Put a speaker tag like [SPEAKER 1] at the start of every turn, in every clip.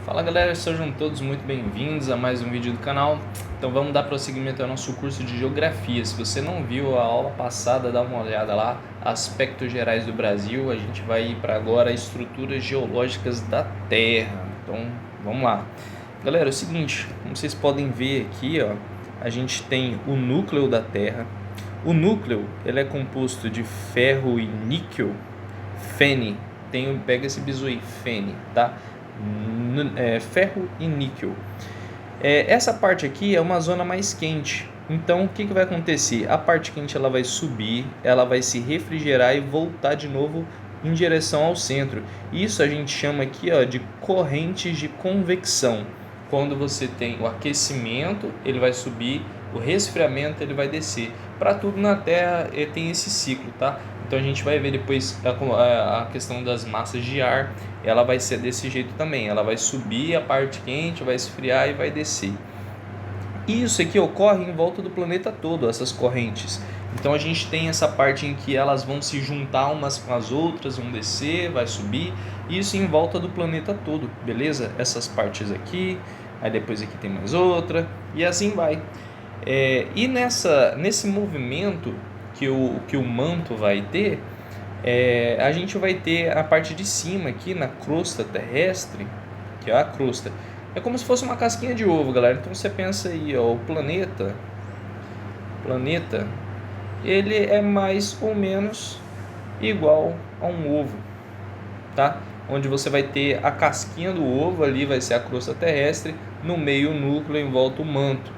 [SPEAKER 1] Fala galera, sejam todos muito bem-vindos a mais um vídeo do canal. Então vamos dar prosseguimento ao nosso curso de Geografia. Se você não viu a aula passada, dá uma olhada lá, aspectos gerais do Brasil. A gente vai ir para agora estruturas geológicas da Terra. Então vamos lá. Galera, é o seguinte, como vocês podem ver aqui, ó, a gente tem o núcleo da Terra. O núcleo ele é composto de ferro e níquel, Fe. Pega esse bizu aí, Fe, tá? Ferro e níquel. Essa parte aqui é uma zona mais quente. Então o que vai acontecer? A parte quente ela vai subir, ela vai se refrigerar e voltar de novo em direção ao centro. Isso a gente chama aqui, ó, de correntes de convecção. Quando você tem o aquecimento, ele vai subir, o resfriamento ele vai descer. Para tudo na Terra tem esse ciclo, tá? Então a gente vai ver depois a questão das massas de ar, ela vai ser desse jeito também. Ela vai subir a parte quente, vai esfriar e vai descer. Isso aqui ocorre em volta do planeta todo, essas correntes. Então a gente tem essa parte em que elas vão se juntar umas com as outras, vão descer, vai subir. Isso em volta do planeta todo, beleza? Essas partes aqui, aí depois aqui tem mais outra, e assim vai. E nesse movimento que o manto vai ter, a gente vai ter a parte de cima aqui na crosta terrestre, que é a crosta. É como se fosse uma casquinha de ovo, galera. Então você pensa aí, ó, o planeta, ele é mais ou menos igual a um ovo, tá? Onde você vai ter a casquinha do ovo ali, vai ser a crosta terrestre, no meio o núcleo, em volta o manto.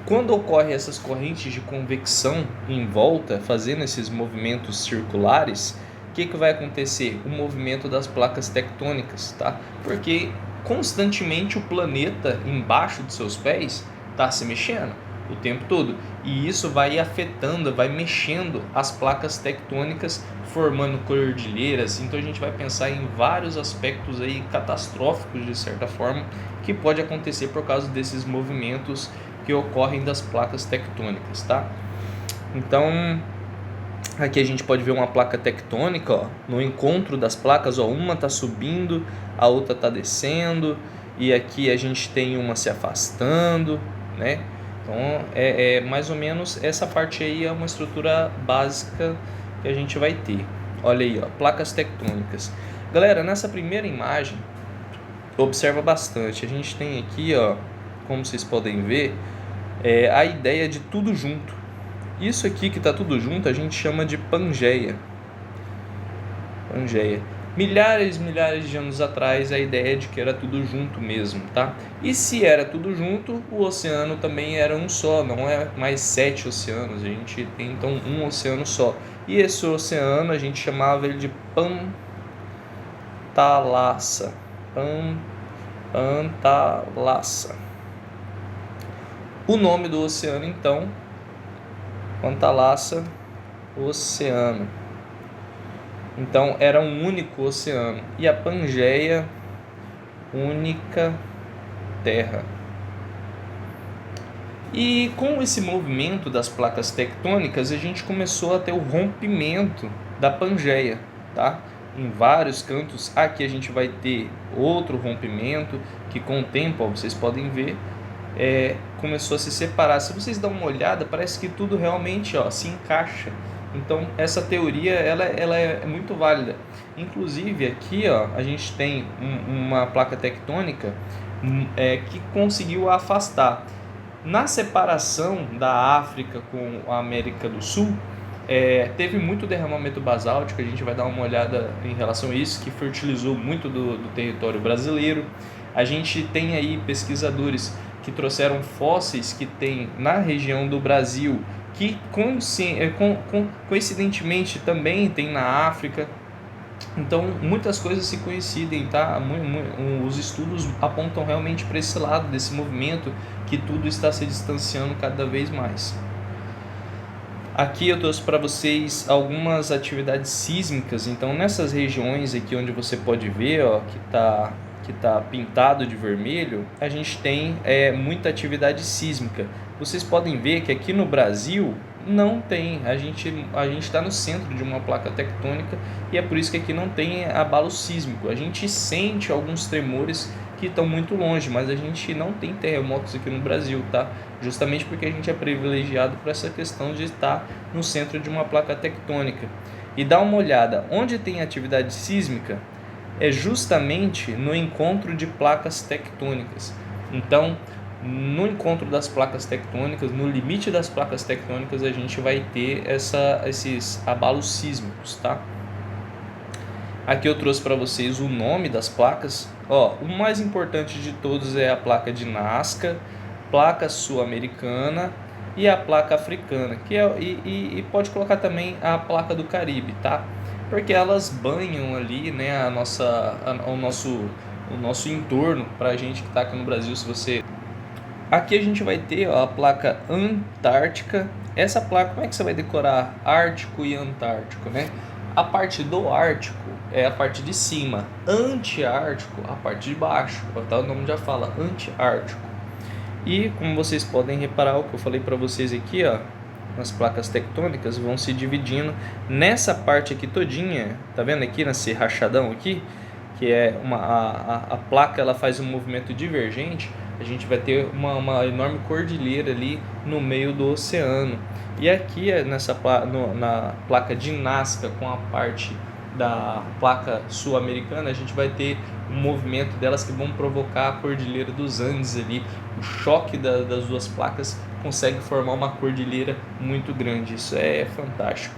[SPEAKER 1] Quando ocorrem essas correntes de convecção em volta, fazendo esses movimentos circulares, o que vai acontecer? O movimento das placas tectônicas, tá? Porque constantemente o planeta embaixo de seus pés está se mexendo o tempo todo, e isso vai afetando, vai mexendo as placas tectônicas, formando cordilheiras. Então a gente vai pensar em vários aspectos aí catastróficos, de certa forma, que pode acontecer por causa desses movimentos que ocorrem das placas tectônicas, tá? Então aqui a gente pode ver uma placa tectônica, ó, no encontro das placas, ó, uma está subindo, a outra está descendo, e aqui a gente tem uma se afastando, né? Então mais ou menos essa parte aí é uma estrutura básica que a gente vai ter. Olha aí, ó, placas tectônicas. Galera, nessa primeira imagem, observa bastante. A gente tem aqui, ó, como vocês podem ver, a ideia de tudo junto. Isso aqui que está tudo junto a gente chama de Pangeia. Milhares de anos atrás a ideia de que era tudo junto mesmo, tá? E se era tudo junto, o oceano também era um só, não é mais 7 oceanos, a gente tem então um oceano só. E esse oceano a gente chamava ele de Pantalassa. O nome do oceano então, Pantalassa, oceano. Então era um único oceano. E a Pangeia, única terra. E com esse movimento das placas tectônicas, a gente começou a ter o rompimento da Pangeia, tá? Em vários cantos. Aqui a gente vai ter outro rompimento que com o tempo, ó, vocês podem ver, começou a se separar. Se vocês dão uma olhada, parece que tudo realmente, ó, se encaixa. Então essa teoria ela é muito válida. Inclusive aqui, ó, a gente tem uma placa tectônica que conseguiu afastar. Na separação da África com a América do Sul, teve muito derramamento basáltico. A gente vai dar uma olhada em relação a isso, que fertilizou muito do território brasileiro. A gente tem aí pesquisadores que trouxeram fósseis que tem na região do Brasil, que coincidentemente também tem na África. Então muitas coisas se coincidem, tá? Os estudos apontam realmente para esse lado desse movimento, que tudo está se distanciando cada vez mais. Aqui eu trouxe para vocês algumas atividades sísmicas. Então nessas regiões aqui onde você pode ver, ó, que tá pintado de vermelho, a gente tem muita atividade sísmica. Vocês podem ver que aqui no Brasil, Não tem, a gente está no centro de uma placa tectônica e é por isso que aqui não tem abalo sísmico. A gente sente alguns tremores que estão muito longe, mas a gente não tem terremotos aqui no Brasil, tá? Justamente porque a gente é privilegiado por essa questão de estar no centro de uma placa tectônica. E dá uma olhada, onde tem atividade sísmica é justamente no encontro de placas tectônicas. Então, no encontro das placas tectônicas, no limite das placas tectônicas, a gente vai ter esses abalos sísmicos, tá? Aqui eu trouxe para vocês o nome das placas. Ó, o mais importante de todos é a placa de Nazca, placa sul-americana e a placa africana, e pode colocar também a placa do Caribe, tá? Porque elas banham ali, né, o nosso entorno. Para a gente que está aqui no Brasil, se você... Aqui a gente vai ter, ó, a placa Antártica. Essa placa, como é que você vai decorar Ártico e Antártico, né? A parte do Ártico é a parte de cima, Antiártico a parte de baixo, tá? O nome já fala, Antiártico. E como vocês podem reparar, o que eu falei para vocês aqui, ó, nas placas tectônicas vão se dividindo nessa parte aqui todinha, tá vendo aqui nesse rachadão aqui, que é a placa, ela faz um movimento divergente. A gente vai ter uma enorme cordilheira ali no meio do oceano. E aqui na placa de Nazca, com a parte da placa sul-americana, a gente vai ter um movimento delas que vão provocar a cordilheira dos Andes ali. O choque das duas placas consegue formar uma cordilheira muito grande. Isso é fantástico.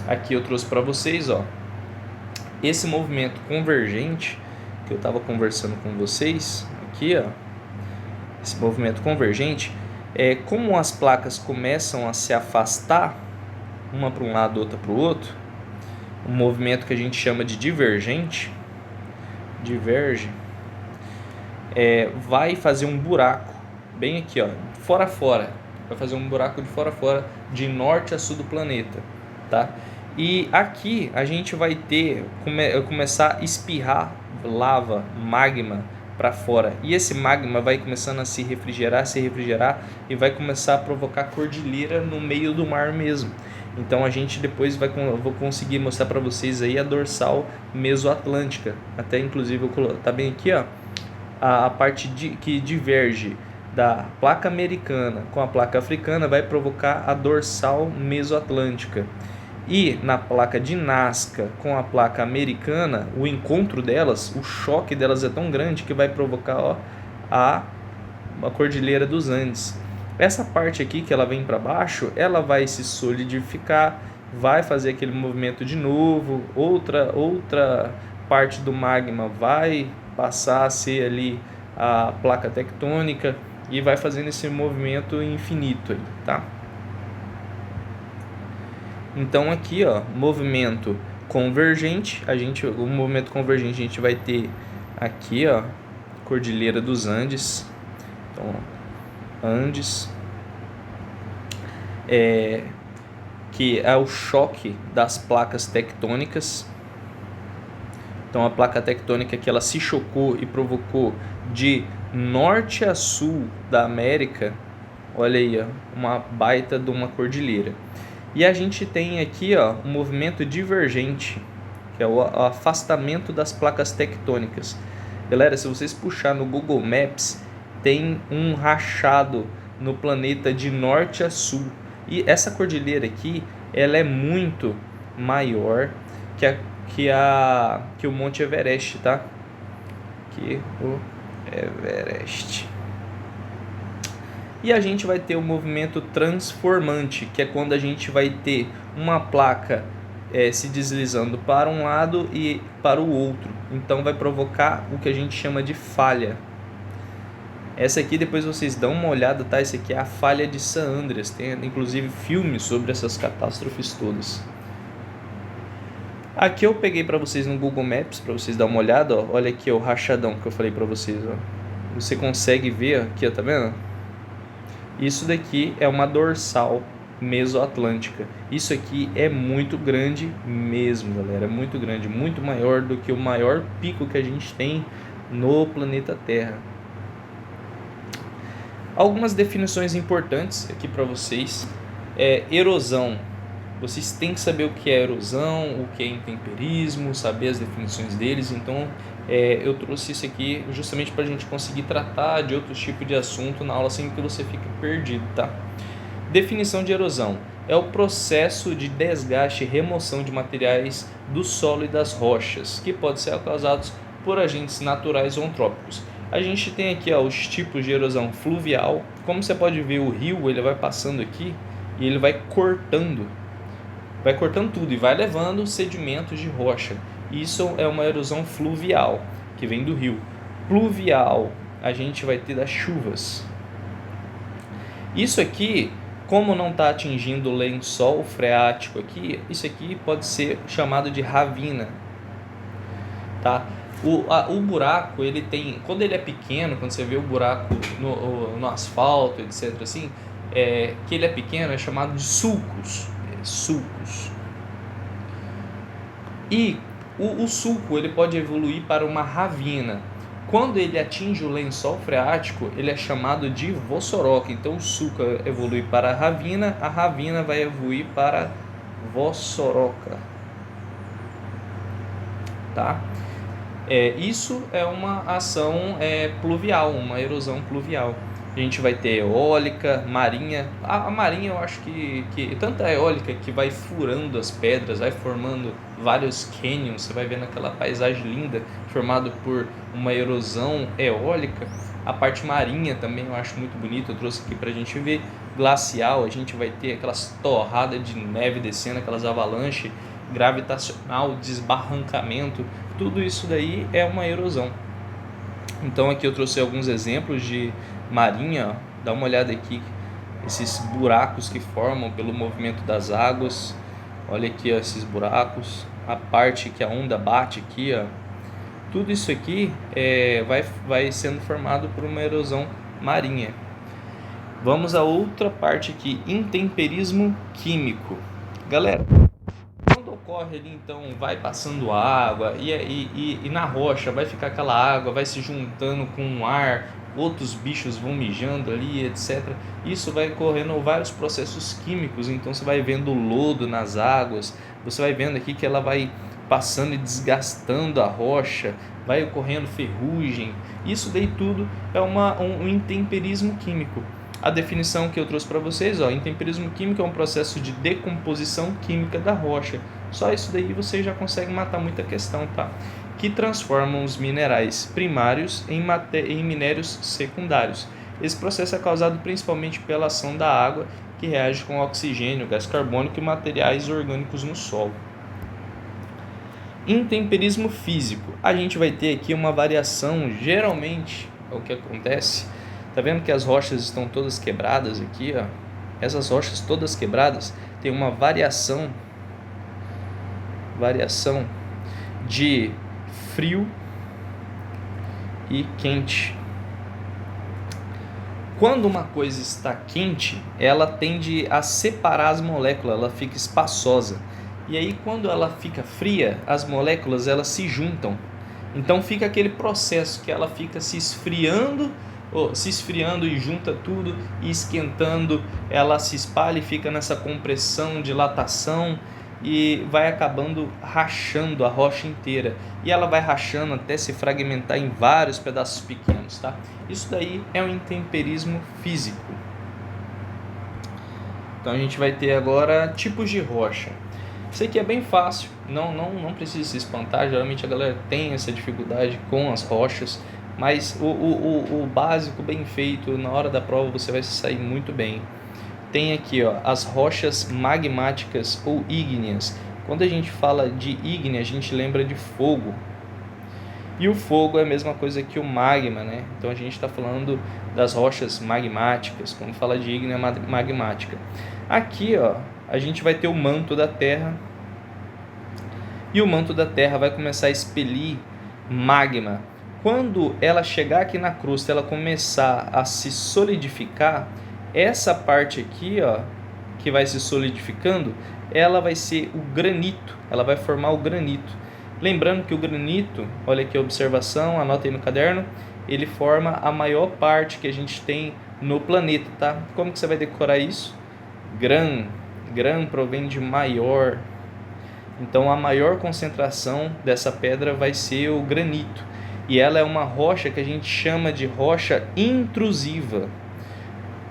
[SPEAKER 1] Aqui eu trouxe para vocês, ó, esse movimento convergente que eu estava conversando com vocês aqui, ó. Esse movimento convergente é como as placas começam a se afastar, uma para um lado, outra para o outro, um movimento que a gente chama de divergente, vai fazer um buraco bem aqui, ó, fora a fora, vai fazer um buraco de fora a fora, de norte a sul do planeta, tá? E aqui a gente vai ter começar a espirrar lava, magma para fora, e esse magma vai começando a se refrigerar e vai começar a provocar cordilheira no meio do mar mesmo. Então a gente depois vou conseguir mostrar para vocês aí a dorsal mesoatlântica, até inclusive tá bem aqui, ó, a parte que diverge da placa americana com a placa africana vai provocar a dorsal mesoatlântica. E na placa de Nazca com a placa americana, o encontro delas, o choque delas é tão grande que vai provocar, ó, a cordilheira dos Andes. Essa parte aqui que ela vem para baixo, ela vai se solidificar, vai fazer aquele movimento de novo, outra parte do magma vai passar a ser ali a placa tectônica e vai fazendo esse movimento infinito aí, tá? Então aqui, ó, movimento convergente, o movimento convergente a gente vai ter aqui, ó, Cordilheira dos Andes. Então, Andes, que é o choque das placas tectônicas. Então a placa tectônica que ela se chocou e provocou de norte a sul da América, olha aí, ó, uma baita de uma cordilheira. E a gente tem aqui, ó, um movimento divergente, que é o afastamento das placas tectônicas. Galera, se vocês puxar no Google Maps, tem um rachado no planeta de norte a sul. E essa cordilheira aqui, ela é muito maior que o Monte Everest, tá? Que o Everest. E a gente vai ter o movimento transformante, que é quando a gente vai ter uma placa se deslizando para um lado e para o outro. Então vai provocar o que a gente chama de falha. Essa aqui depois vocês dão uma olhada, tá? Essa aqui é a falha de San Andreas. Tem inclusive filmes sobre essas catástrofes todas. Aqui eu peguei para vocês no Google Maps, para vocês dar uma olhada, ó. Olha aqui, ó, o rachadão que eu falei para vocês, ó. Você consegue ver aqui, ó, tá vendo? Isso daqui é uma dorsal mesoatlântica. Isso aqui é muito grande mesmo, galera. É muito grande, muito maior do que o maior pico que a gente tem no planeta Terra. Algumas definições importantes aqui para vocês. Erosão. Vocês têm que saber o que é erosão, o que é intemperismo, saber as definições deles. Então, eu trouxe isso aqui justamente para a gente conseguir tratar de outros tipos de assunto na aula sem que você fique perdido, tá? Definição de erosão. É o processo de desgaste e remoção de materiais do solo e das rochas, que pode ser causados por agentes naturais ou antrópicos. A gente tem aqui os tipos de erosão fluvial. Como você pode ver, o rio ele vai passando aqui e ele vai cortando tudo e vai levando sedimentos de rocha. Isso é uma erosão fluvial, que vem do rio. Pluvial, a gente vai ter das chuvas. Isso aqui, como não está atingindo o lençol freático aqui, isso aqui pode ser chamado de ravina, tá? O buraco, ele tem, quando ele é pequeno, quando você vê o buraco no asfalto, etc., assim, que ele é pequeno, é chamado de sulcos. E o sulco ele pode evoluir para uma ravina. Quando ele atinge o lençol freático, ele é chamado de vossoroca. Então o sulco evolui para a ravina vai evoluir para vossoroca, tá? Isso é uma ação pluvial, uma erosão pluvial. A gente vai ter eólica, marinha. A marinha eu acho que tanto a eólica que vai furando as pedras, vai formando vários canyons, você vai vendo aquela paisagem linda formada por uma erosão eólica. A parte marinha também eu acho muito bonita, eu trouxe aqui pra gente ver. Glacial, a gente vai ter aquelas torradas de neve descendo, aquelas avalanches, gravitacional, desbarrancamento, tudo isso daí é uma erosão. Então aqui eu trouxe alguns exemplos de marinha, dá uma olhada aqui, esses buracos que formam pelo movimento das águas, olha aqui esses buracos, a parte que a onda bate aqui, tudo isso aqui vai sendo formado por uma erosão marinha. Vamos a outra parte aqui, intemperismo químico. Galera, quando ocorre ali, então, vai passando água e na rocha vai ficar aquela água, vai se juntando com o ar, outros bichos vão mijando ali, etc. Isso vai ocorrendo vários processos químicos, então você vai vendo o lodo nas águas, você vai vendo aqui que ela vai passando e desgastando a rocha, vai ocorrendo ferrugem. Isso daí tudo é um intemperismo químico. A definição que eu trouxe para vocês, intemperismo químico é um processo de decomposição química da rocha. Só isso daí você já consegue matar muita questão, tá? Que transformam os minerais primários em minérios secundários. Esse processo é causado principalmente pela ação da água, que reage com oxigênio, gás carbônico e materiais orgânicos no solo. Intemperismo físico. A gente vai ter aqui uma variação, geralmente, é o que acontece. Tá vendo que as rochas estão todas quebradas aqui, Essas rochas todas quebradas tem uma variação de frio e quente. Quando uma coisa está quente, ela tende a separar as moléculas, ela fica espaçosa. E aí quando ela fica fria, as moléculas elas se juntam. Então fica aquele processo que ela fica se esfriando e junta tudo, e esquentando, ela se espalha e fica nessa compressão, dilatação, e vai acabando rachando a rocha inteira. E ela vai rachando até se fragmentar em vários pedaços pequenos, tá? Isso daí é um intemperismo físico. Então a gente vai ter agora tipos de rocha. Isso aqui é bem fácil, não precisa se espantar, geralmente a galera tem essa dificuldade com as rochas, mas o básico bem feito, na hora da prova você vai sair muito bem. Tem aqui as rochas magmáticas ou ígneas. Quando a gente fala de ígnea, a gente lembra de fogo. E o fogo é a mesma coisa que o magma, né? Então a gente está falando das rochas magmáticas, quando fala de ígnea magmática. Aqui a gente vai ter o manto da Terra, e o manto da Terra vai começar a expelir magma. Quando ela chegar aqui na crosta, ela começar a se solidificar, essa parte aqui, que vai se solidificando, ela vai ser o granito, ela vai formar o granito. Lembrando que o granito, olha aqui a observação, anota aí no caderno, ele forma a maior parte que a gente tem no planeta, tá? Como que você vai decorar isso? Gran provém de maior. Então a maior concentração dessa pedra vai ser o granito. E ela é uma rocha que a gente chama de rocha intrusiva.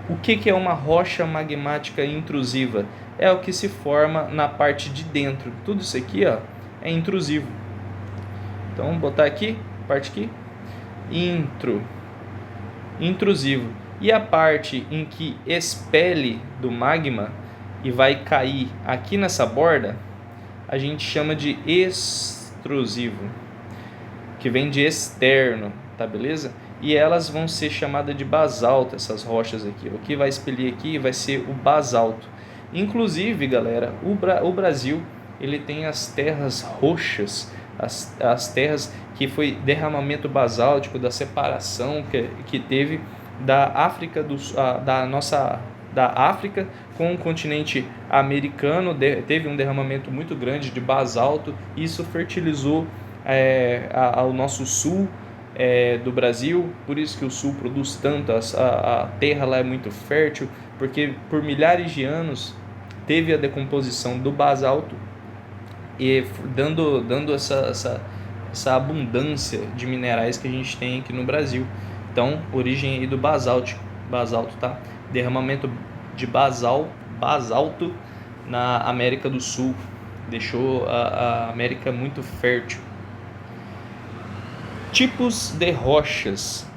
[SPEAKER 1] O que é uma rocha magmática intrusiva? É o que se forma na parte de dentro. Tudo isso aqui, ó, é intrusivo. Então vamos botar aqui, parte aqui, intrusivo. E a parte em que expele do magma e vai cair aqui nessa borda, a gente chama de extrusivo, que vem de externo, tá beleza? E elas vão ser chamadas de basalto, essas rochas aqui. O que vai expelir aqui vai ser o basalto. Inclusive, galera, o Brasil, ele tem as terras roxas, as terras que foi derramamento basáltico, da separação que teve da África, da África com o continente americano. Teve um derramamento muito grande de basalto. Isso fertilizou ao nosso sul do Brasil, por isso que o sul produz tanto, a terra lá é muito fértil, porque por milhares de anos teve a decomposição do basalto e dando essa abundância de minerais que a gente tem aqui no Brasil. Então, origem aí do basalto, tá? Derramamento de basalto na América do Sul, deixou a América muito fértil. Tipos de rochas.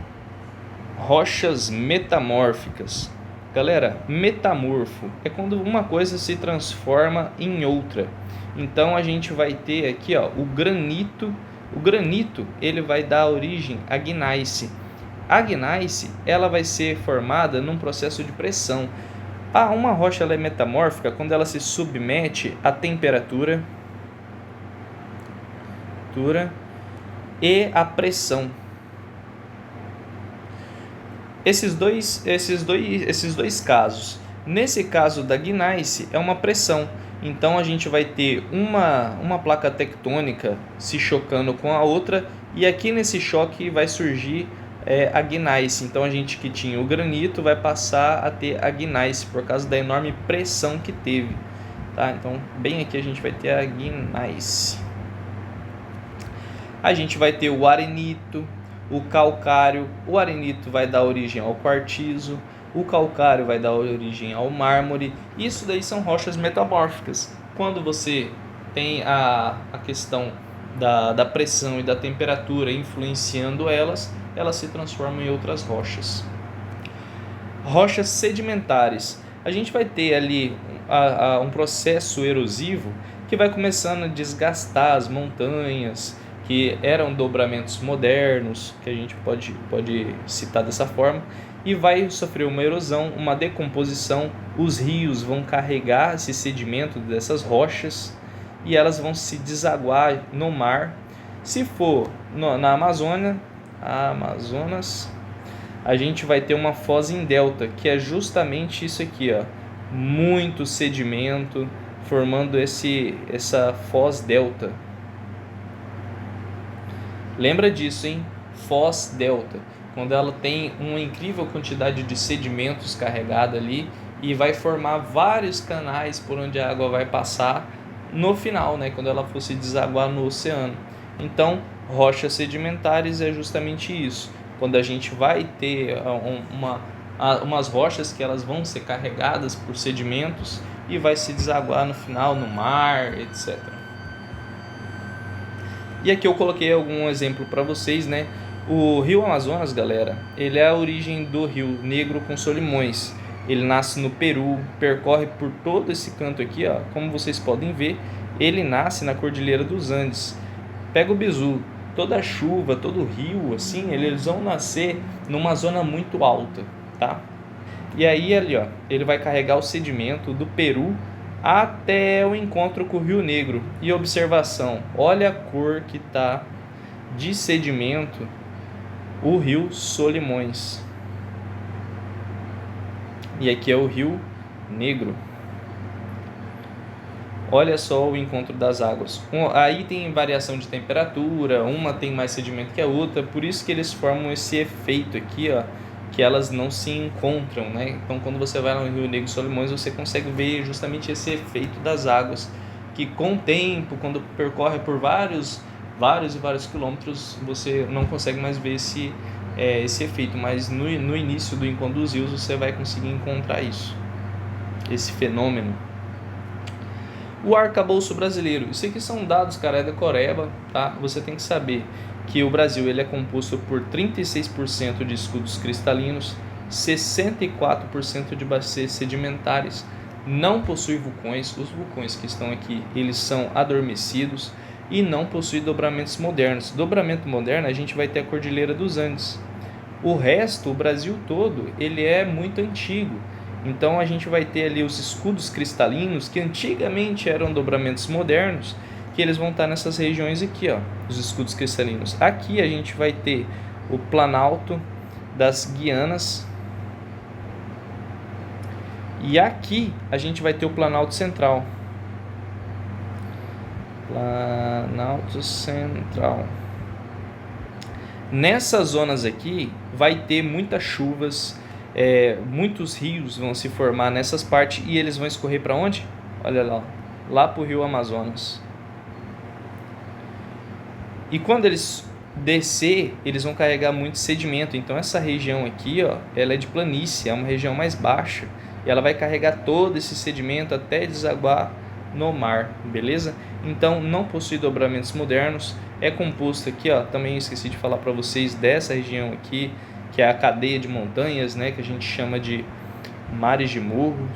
[SPEAKER 1] Rochas metamórficas. Galera, metamorfo é quando uma coisa se transforma em outra. Então a gente vai ter aqui, ó, o granito. O granito, ele vai dar origem à gneiss. A gneiss, ela vai ser formada num processo de pressão. Uma rocha ela é metamórfica quando ela se submete à temperatura e à pressão. Esses dois casos. Nesse caso da gneiss é uma pressão. Então a gente vai ter uma placa tectônica se chocando com a outra, e aqui nesse choque vai surgir a gneiss. Então a gente que tinha o granito vai passar a ter a gneiss por causa da enorme pressão que teve, tá? Então bem aqui a gente vai ter a gneiss. A gente vai ter o arenito, o calcário. O arenito vai dar origem ao quartzo, o calcário vai dar origem ao mármore. Isso daí são rochas metamórficas. Quando você tem a questão da pressão e da temperatura influenciando elas se transformam em outras rochas. Rochas sedimentares. A gente vai ter ali um processo erosivo que vai começando a desgastar as montanhas, que eram dobramentos modernos, que a gente pode citar dessa forma, e vai sofrer uma erosão, uma decomposição. Os rios vão carregar esse sedimento dessas rochas e elas vão se desaguar no mar. Se for na Amazônia, Amazonas, a gente vai ter uma foz em delta, que é justamente isso aqui, ó, muito sedimento formando essa foz delta. Lembra disso, hein? Foz delta, quando ela tem uma incrível quantidade de sedimentos carregada ali e vai formar vários canais por onde a água vai passar no final, né? Quando ela for se desaguar no oceano. Então, rochas sedimentares é justamente isso. Quando a gente vai ter umas rochas que elas vão ser carregadas por sedimentos e vai se desaguar no final no mar, etc. E aqui eu coloquei algum exemplo para vocês, né? O rio Amazonas, galera, ele é a origem do Rio Negro com Solimões. Ele nasce no Peru, percorre por todo esse canto aqui, ó. Como vocês podem ver, ele nasce na Cordilheira dos Andes. Pega o bizu, toda chuva, todo rio, assim, eles vão nascer numa zona muito alta, tá? E aí ali, ó, ele vai carregar o sedimento do Peru até o encontro com o Rio Negro. E observação, olha a cor que tá de sedimento o rio Solimões. E aqui é o Rio Negro. Olha só o encontro das águas. Aí tem variação de temperatura, uma tem mais sedimento que a outra, por isso que eles formam esse efeito aqui, ó, que elas não se encontram, né? Então, quando você vai no Rio Negro e Solimões, você consegue ver justamente esse efeito das águas, que com o tempo, quando percorre por vários quilômetros, você não consegue mais ver esse efeito, mas no início do Encontro dos Rios você vai conseguir encontrar isso, esse fenômeno. O arcabouço brasileiro, isso aqui são dados, cara, é da Coreba, tá? Você tem que saber que o Brasil ele é composto por 36% de escudos cristalinos, 64% de bacias sedimentares, não possui vulcões, os vulcões que estão aqui, eles são adormecidos, e não possui dobramentos modernos. Dobramento moderno a gente vai ter a Cordilheira dos Andes. O resto, o Brasil todo, ele é muito antigo. Então a gente vai ter ali os escudos cristalinos, que antigamente eram dobramentos modernos, que eles vão estar nessas regiões aqui, ó, os escudos cristalinos. Aqui a gente vai ter o Planalto das Guianas, e aqui a gente vai ter o Planalto Central. Planalto Central. Nessas zonas aqui vai ter muitas chuvas, muitos rios vão se formar nessas partes e eles vão escorrer para onde? Olha lá para o Rio Amazonas. E quando eles descer, eles vão carregar muito sedimento. Então essa região aqui, ó, ela é de planície, é uma região mais baixa e ela vai carregar todo esse sedimento até desaguar no mar, beleza? Então não possui dobramentos modernos, é composto aqui, ó, também esqueci de falar para vocês dessa região aqui, que é a cadeia de montanhas, né, que a gente chama de mares de morros,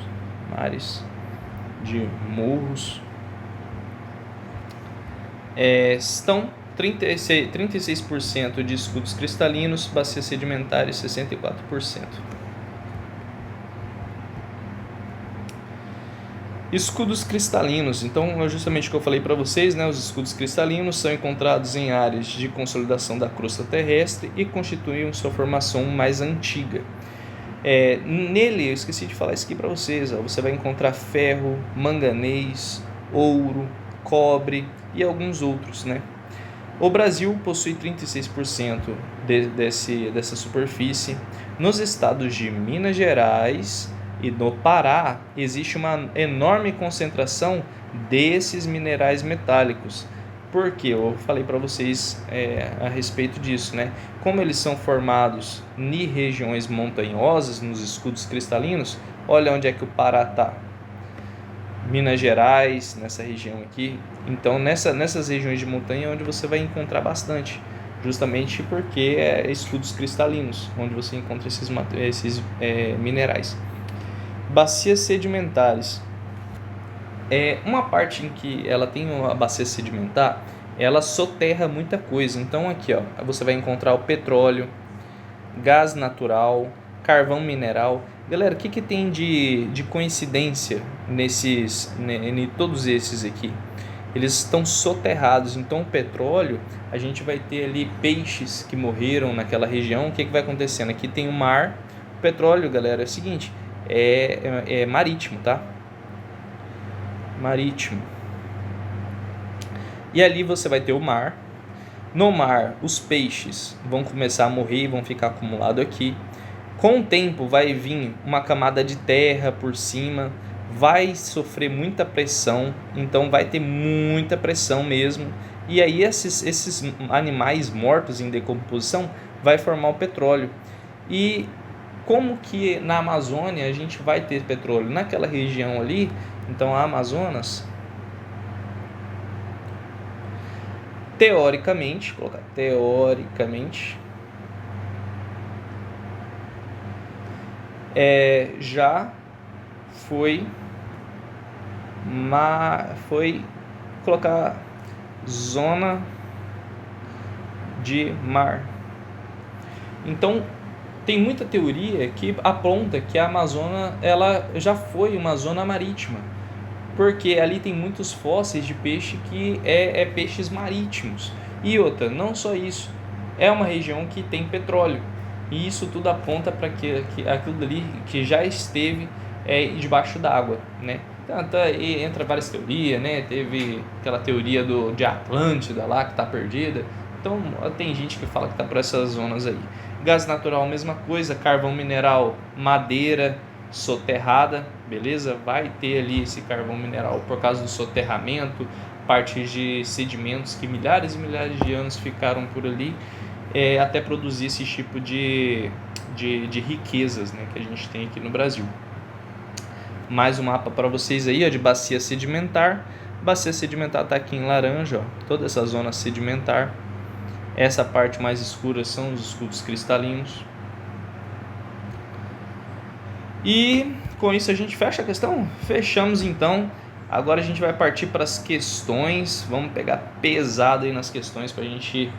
[SPEAKER 1] estão 36% de escudos cristalinos, bacias sedimentares 64%. Escudos cristalinos, então é justamente o que eu falei para vocês, né? Os escudos cristalinos são encontrados em áreas de consolidação da crosta terrestre e constituem sua formação mais antiga. Nele, eu esqueci de falar isso aqui para vocês, ó, você vai encontrar ferro, manganês, ouro, cobre e alguns outros, né? O Brasil possui 36% dessa superfície. Nos estados de Minas Gerais e no Pará existe uma enorme concentração desses minerais metálicos. Por quê? Eu falei para vocês a respeito disso, né? Como eles são formados em regiões montanhosas, nos escudos cristalinos, olha onde é que o Pará está. Minas Gerais, nessa região aqui. Então nessas regiões de montanha é onde você vai encontrar bastante, justamente porque é escudos cristalinos, onde você encontra esses minerais. Bacias sedimentares. Uma parte em que ela tem uma bacia sedimentar, ela soterra muita coisa. Então aqui, ó, você vai encontrar o petróleo, gás natural, carvão mineral. Galera, o que tem de coincidência em todos esses aqui? Eles estão soterrados. Então o petróleo, a gente vai ter ali peixes que morreram naquela região. O que vai acontecendo? Aqui tem o mar. O petróleo, galera, é o seguinte, é marítimo, tá? Marítimo. E ali você vai ter o mar. No mar, os peixes vão começar a morrer e vão ficar acumulados aqui. Com o tempo vai vir uma camada de terra por cima, vai sofrer muita pressão, então vai ter muita pressão mesmo. E aí esses animais mortos em decomposição vai formar o petróleo. E como que na Amazônia a gente vai ter petróleo? Naquela região ali, então a Amazonas, teoricamente, já foi colocar zona de mar. Então tem muita teoria que aponta que a Amazônia ela já foi uma zona marítima, porque ali tem muitos fósseis de peixe que peixes marítimos. E outra, não só isso, é uma região que tem petróleo, e isso tudo aponta para que aquilo ali que já esteve debaixo d'água, né? Então, entra várias teorias, né? Teve aquela teoria de Atlântida lá que está perdida. Então tem gente que fala que está por essas zonas aí. Gás natural, mesma coisa, carvão mineral, madeira soterrada, beleza? Vai ter ali esse carvão mineral por causa do soterramento, partes de sedimentos que milhares e milhares de anos ficaram por ali, até produzir esse tipo de riquezas, né, que a gente tem aqui no Brasil. Mais um mapa para vocês aí, ó, de bacia sedimentar. Bacia sedimentar está aqui em laranja, ó, toda essa zona sedimentar. Essa parte mais escura são os escudos cristalinos. E com isso a gente fecha a questão? Fechamos então. Agora a gente vai partir para as questões. Vamos pegar pesado aí nas questões para a gente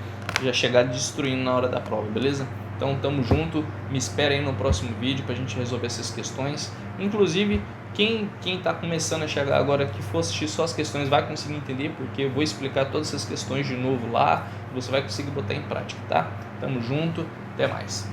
[SPEAKER 1] já chegar destruindo na hora da prova, beleza? Então tamo junto, me espera aí no próximo vídeo para a gente resolver essas questões. Inclusive, quem está começando a chegar agora, que for assistir só as questões, vai conseguir entender, porque eu vou explicar todas essas questões de novo lá, você vai conseguir botar em prática, tá? Tamo junto, até mais.